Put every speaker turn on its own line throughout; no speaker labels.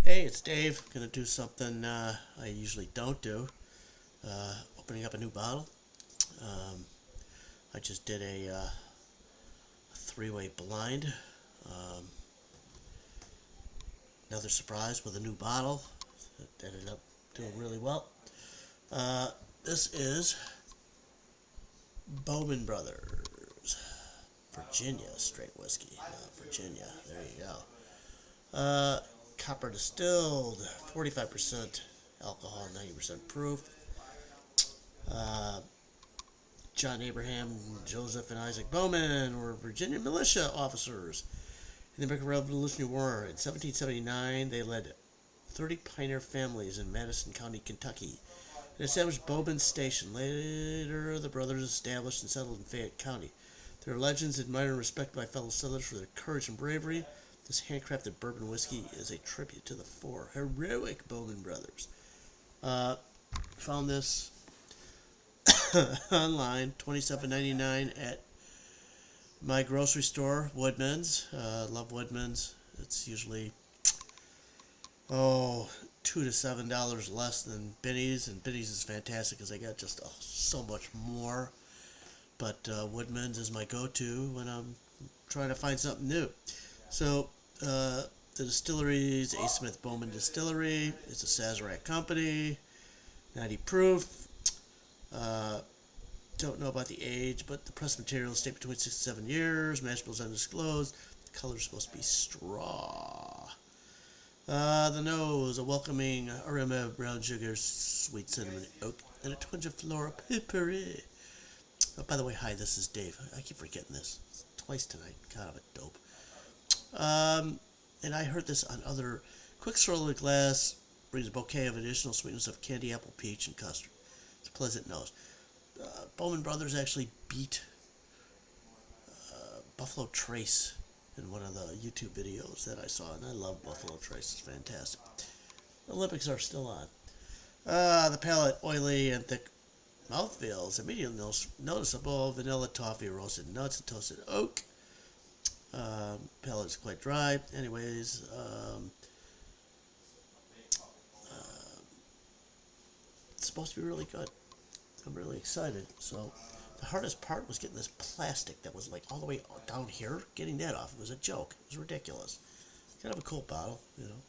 Hey, it's Dave. Gonna do something I usually don't do. Opening up a new bottle. Um, I just did a three-way blind. Um, Another surprise with a new bottle. That ended up doing really well. Uh, this is Bowman Brothers Virginia straight whiskey. Virginia. There you go. Copper distilled, 45% alcohol, 90% proof. Uh, John Abraham, Joseph, and Isaac Bowman were Virginia militia officers in the American Revolutionary War. In 1779, they led 30 pioneer families in Madison County, Kentucky, and established Bowman Station. Later, the brothers established and settled in Fayette County. Their legends, admired and respected by fellow settlers for their courage and bravery. This handcrafted bourbon whiskey is a tribute to the four heroic Bowman brothers. Found this online, $27.99 at my grocery store, Woodman's. Love Woodman's. It's usually $2 to $7 less than Binny's, and Binny's is fantastic because they got just so much more. But Woodman's is my go-to when I'm trying to find something new. So the distillery is A. Smith Bowman Distillery. It's a Sazerac company, 90 proof. Don't know about the age, but the press materials state between 6 and 7 years. Mash bills undisclosed. The color is supposed to be straw. The nose, a welcoming aroma of brown sugar, sweet cinnamon, oak, and a twinge of floral peppery. Oh, by the way, hi, this is Dave. I keep forgetting this twice tonight. God, I'm a dope. And I heard this on other. Quick swirl of the glass brings a bouquet of additional sweetness of candy, apple, peach, and custard. It's a pleasant nose. Bowman Brothers actually beat Buffalo Trace in one of the YouTube videos that I saw, and I love Buffalo Trace. It's fantastic. The Olympics are still on. The palate, oily and thick mouthfeel, immediately noticeable. Vanilla, toffee, roasted nuts, and toasted oak. Palate is quite dry. Anyways, it's supposed to be really good. I'm really excited. So the hardest part was getting this plastic that was like all the way down here. Getting that off, it was a joke. It was ridiculous. Kind of a cool bottle, you know.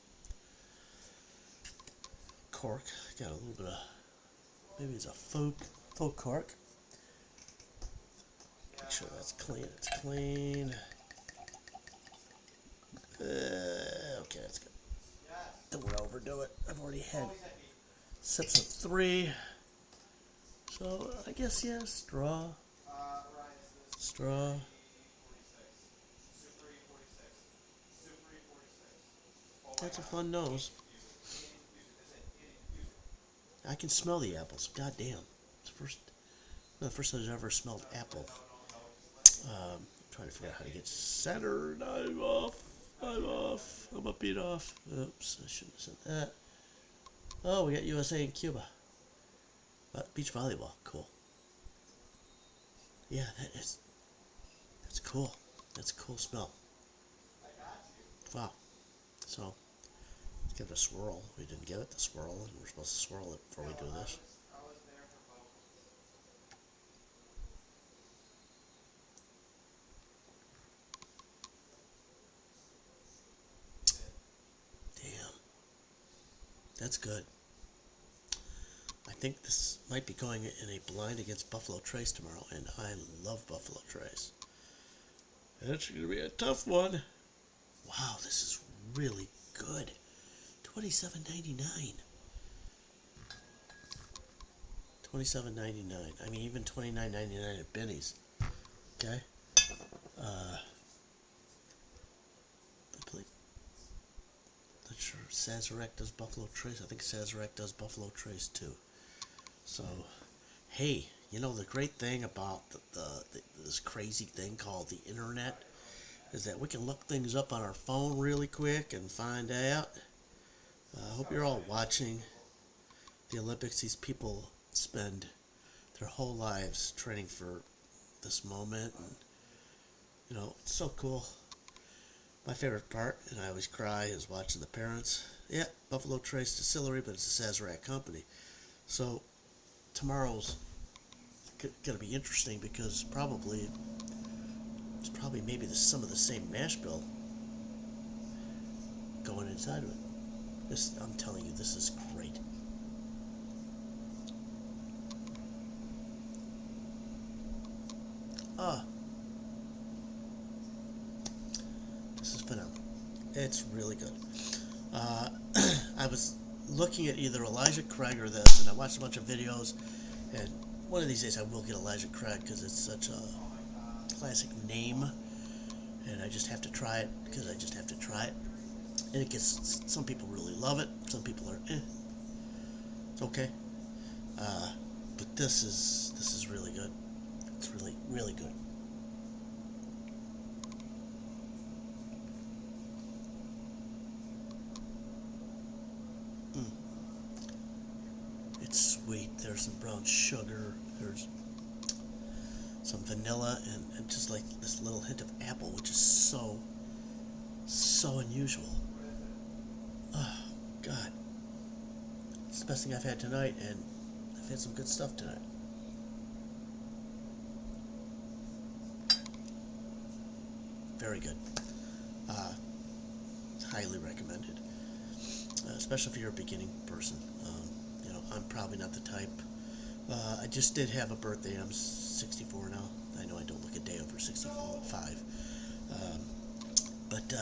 Cork, got a little bit of, maybe it's a faux cork. Make sure that's clean. It's clean. Okay, that's good. Don't want to overdo it. I've already had sips of 3. So, I guess, yeah, straw. Straw. That's a fun nose. I can smell the apples. God damn. It's the first time I've ever smelled apple. I'm trying to figure out how to get centered. I'm off. I'm a beat off. Oops, I shouldn't have said that. Oh, we got USA and Cuba. Beach volleyball. Cool. Yeah, that's cool. That's a cool smell. Wow. So, let's give it a swirl. We didn't give it the swirl, and we're supposed to swirl it before we do this. Damn. That's good. I think this might be going in a blind against Buffalo Trace tomorrow, and I love Buffalo Trace. It's going to be a tough one. Wow, this is really good. $27.99. $27.99. I mean, even $29.99 at Binny's. Okay. I believe. Not sure. Sazerac does Buffalo Trace. I think Sazerac does Buffalo Trace too. So, hey, you know the great thing about this crazy thing called the internet is that we can look things up on our phone really quick and find out. I hope you're all watching the Olympics. These people spend their whole lives training for this moment, and you know it's so cool. My favorite part, and I always cry, is watching the parents. Yeah, Buffalo Trace Distillery, but it's a Sazerac company. So tomorrow's going to be interesting because it's probably maybe some of the same mash bill going inside of it. I'm telling you, this is great. Ah, this is phenomenal. It's really good. I was looking at either Elijah Craig or this, and I watched a bunch of videos, and one of these days I will get Elijah Craig because it's such a classic name, and I just have to try it because I just have to try it. And it gets, some people really love it, some people are it's okay. But this is really good. It's really, really good. It's sweet. There's some brown sugar. There's some vanilla and just like this little hint of apple, which is so unusual. Oh, God. It's the best thing I've had tonight, and I've had some good stuff tonight. Very good. Highly recommended. Especially if you're a beginning person. I'm probably not the type. I just did have a birthday. I'm 64 now. I know I don't look a day over 65. But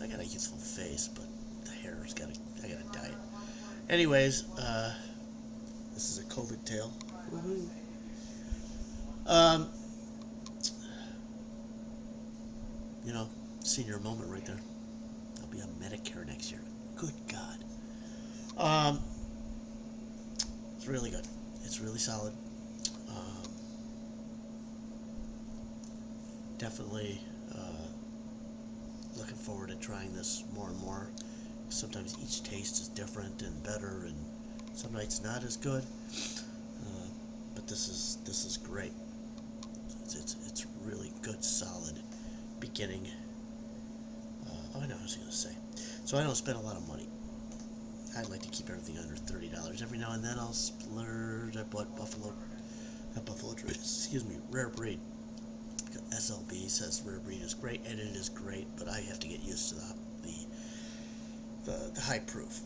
I got a youthful face, but the hair's I got to dye it. Anyways, this is a COVID tale. Senior moment right there. I'll be on Medicare next year. Good God. It's really good. It's really solid. Definitely looking forward to trying this more and more. Sometimes each taste is different and better, and some nights not as good. But this is great. It's really good, solid beginning. I know what I was going to say. So I don't spend a lot of money. I'd like to keep everything under $30. Every now and then I'll splurge. I bought Buffalo Trace, Rare Breed. SLB says Rare Breed is great, and it is great, but I have to get used to the high proof.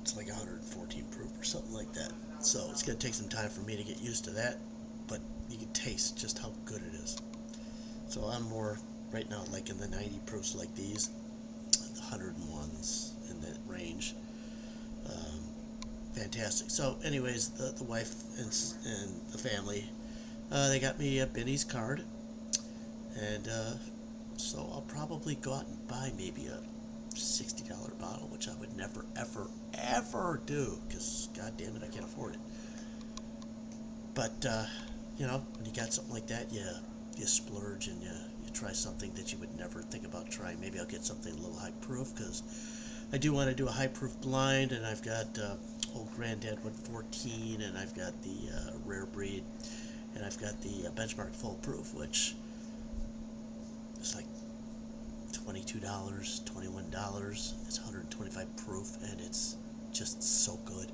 It's like 114 proof or something like that. So it's going to take some time for me to get used to that, but you can taste just how good it is. So I'm more right now like in the 90 proofs like these, the 101s in that range. Fantastic. So anyways, the wife and the family, they got me a Benny's card, and so I'll probably go out and buy maybe a $60 bottle, which I would never, ever do, because god damn it, I can't afford it. But when you got something like that, you splurge and you try something that you would never think about trying. Maybe I'll get something a little high proof, because I do want to do a high proof blind, and I've got Old Granddad 114, and I've got the Rare Breed, and I've got the Benchmark Full Proof, which is like $22, $21. It's 125 proof, and it's just so good.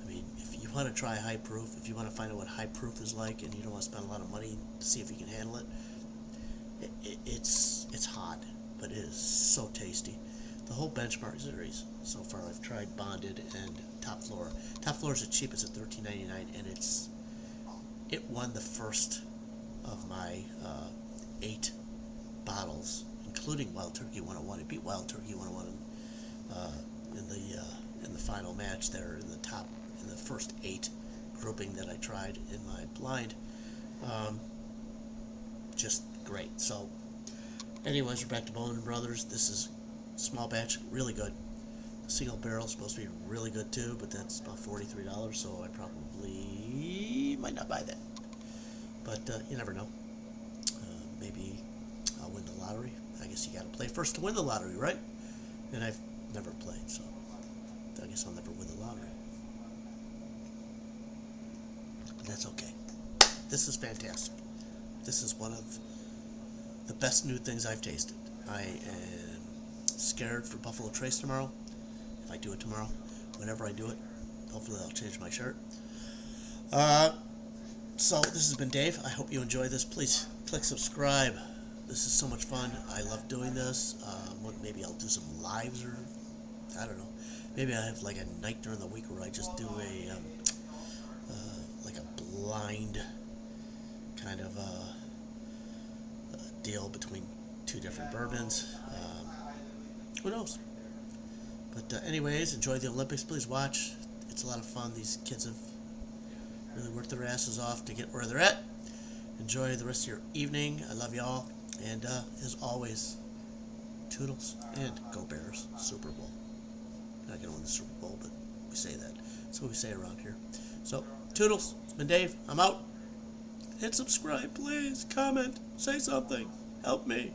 I mean, if you want to try high proof, if you want to find out what high proof is like, and you don't want to spend a lot of money to see if you can handle it, it's hot, but it is so tasty. The whole Benchmark series so far, I've tried Bonded and Top Floor. Top Floor is the cheapest at $13.99, and it won the first of my 8 bottles, including Wild Turkey 101. It beat Wild Turkey 101 in the final match there in the first 8 grouping that I tried in my blind. Just great. So, anyways, we're back to Bowman Brothers. This is small batch, really good. The single barrel is supposed to be really good too, but that's about $43, so I probably might not buy that. But you never know. Maybe I'll win the lottery. I guess you got to play first to win the lottery, right? And I've never played, so I guess I'll never win the lottery. But that's okay. This is fantastic. This is one of the best new things I've tasted. I am scared for Buffalo Trace tomorrow. If I do it tomorrow, whenever I do it, hopefully I'll change my shirt. So this has been Dave. I hope you enjoy this. Please click subscribe. This is so much fun. I love doing this. Maybe I'll do some lives, or I don't know. Maybe I have like a night during the week where I just do a like a blind kind of deal between two different bourbons. Who knows? But anyways, enjoy the Olympics. Please watch. It's a lot of fun. These kids have really worked their asses off to get where they're at. Enjoy the rest of your evening. I love y'all. And as always, toodles and go Bears. Super Bowl. Not going to win the Super Bowl, but we say that. That's what we say around here. So, toodles. It's been Dave. I'm out. Hit subscribe, please. Comment. Say something. Help me.